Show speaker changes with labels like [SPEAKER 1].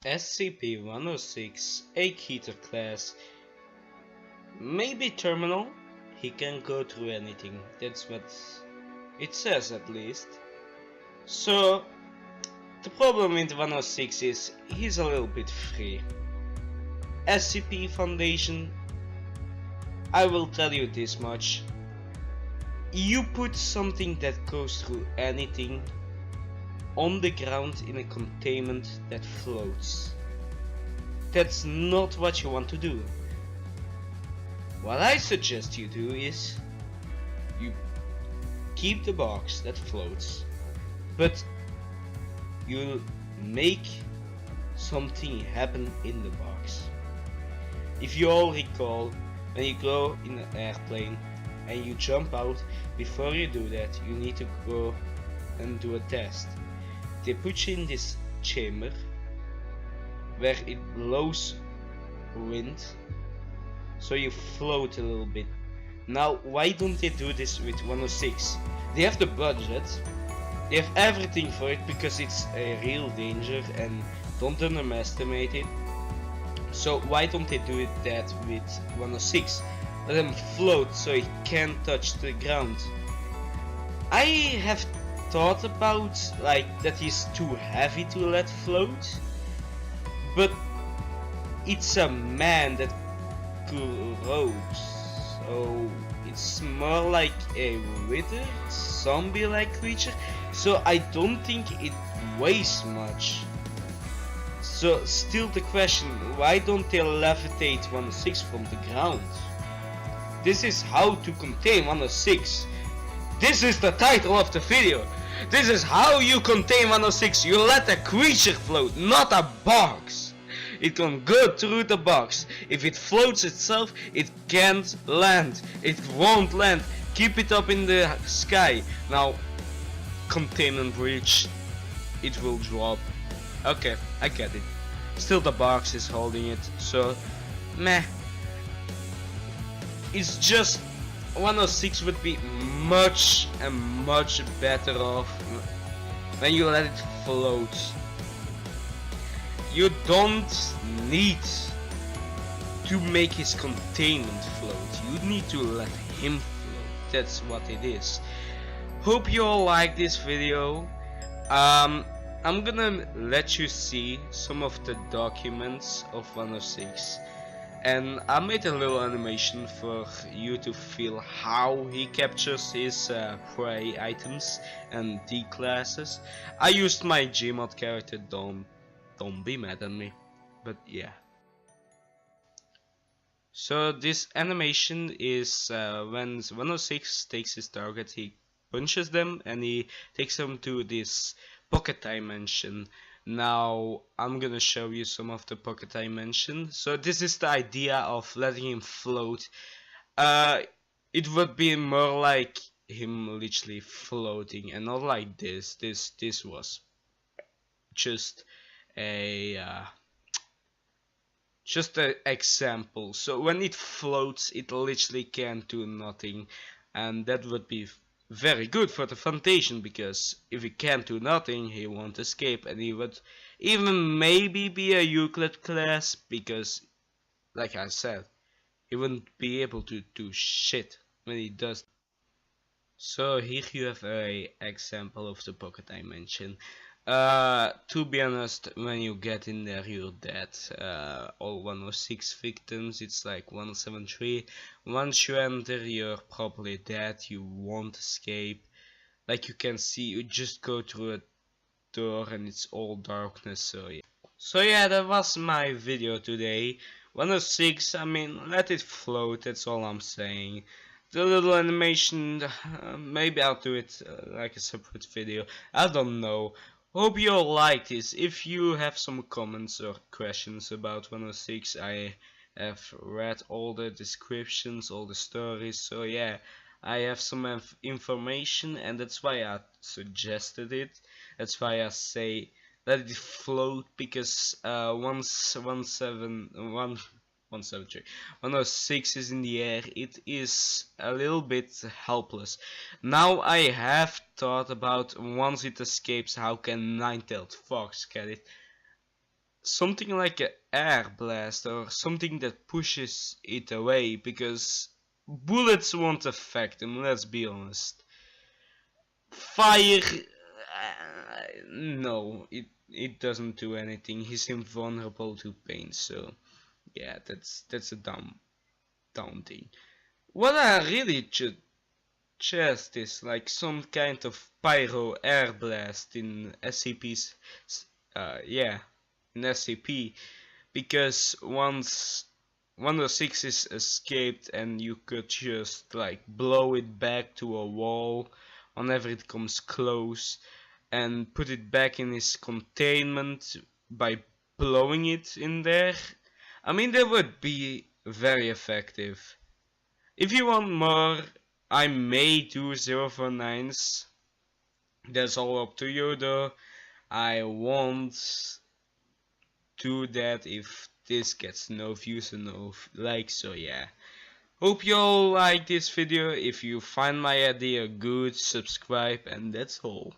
[SPEAKER 1] SCP-106, a Keter class, maybe terminal. He can go through anything, that's what it says at least. So, the problem with 106 is he's a little bit free. SCP Foundation, I will tell you this much. You put something that goes through anything on the ground in a containment that floats. That's not what you want to do. What I suggest you do is you keep the box that floats, but you make something happen in the box. If you all recall, when you go in an airplane and you jump out, before you do that you need to go and do a test. They put you in this chamber where it blows wind, so you float a little bit. Now, why don't they do this with 106? They have the budget, they have everything for it, because it's a real danger and don't underestimate it. So why don't they do that with 106? Let him float so he can't touch the ground. I have thought about like that he's too heavy to let float, but it's a man that grows, so it's more like a withered zombie-like creature, so I don't think it weighs much. So still the question, why don't they levitate 106 from the ground? This is how to contain 106. This is the title of the video. This is how you contain 106. You let a creature float, not a box. It can go through the box. If it floats itself, it can't land. It won't land. Keep it up in the sky. Now, containment breach. It will drop. Okay, I get it. Still the box is holding it, so meh. It's just 106 would be much and much better off when you let it float. You don't need to make his containment float, you need to let him float. That's what it is. Hope you all like this video. I'm gonna let you see some of the documents of 106, and I made a little animation for you to feel how he captures his prey items and D classes. I used my Gmod character, don't be mad at me, but yeah. So this animation is when 106 takes his target, he punches them and he takes them to this pocket dimension. Now I'm gonna show you some of the pocket dimension. So this is the idea of letting him float. It would be more like him literally floating and not like this. This was just a example. So when it floats, it literally can't do nothing, and that would be very good for the Foundation, because if he can't do nothing, he won't escape, and he would even maybe be a Euclid class, because like I said, he wouldn't be able to do shit when he does. So here you have a example of the pocket dimension. To be honest, when you get in there, you're dead. All 106 victims, it's like 173. Once you enter, you're probably dead. You won't escape. Like you can see, you just go through a door and it's all darkness. So yeah, that was my video today. 106, I mean, let it float, that's all I'm saying. The little animation, maybe I'll do it like a separate video, I don't know. Hope you all like this. If you have some comments or questions about 106, I have read all the descriptions, all the stories, so yeah, I have some information, and that's why I suggested it. That's why I say let it float, because 106 is in the air, it is a little bit helpless. Now I have thought about, once it escapes, how can Nine-Tailed Fox get it? something like an air blast or something that pushes it away, because bullets won't affect him, let's be honest. Fire, no, it doesn't do anything. He's invulnerable to pain, so yeah, that's a dumb thing. What I really should chest is like some kind of pyro air blast in SCP's, yeah, in SCP, because once 106 is escaped and you could just like blow it back to a wall whenever it comes close and put it back in his containment by blowing it in there. I mean, that would be very effective. If you want more, I may do 049s. That's all up to you though. I won't do that if this gets no views and no likes, so yeah. Hope you all like this video. If you find my idea good, subscribe, and that's all.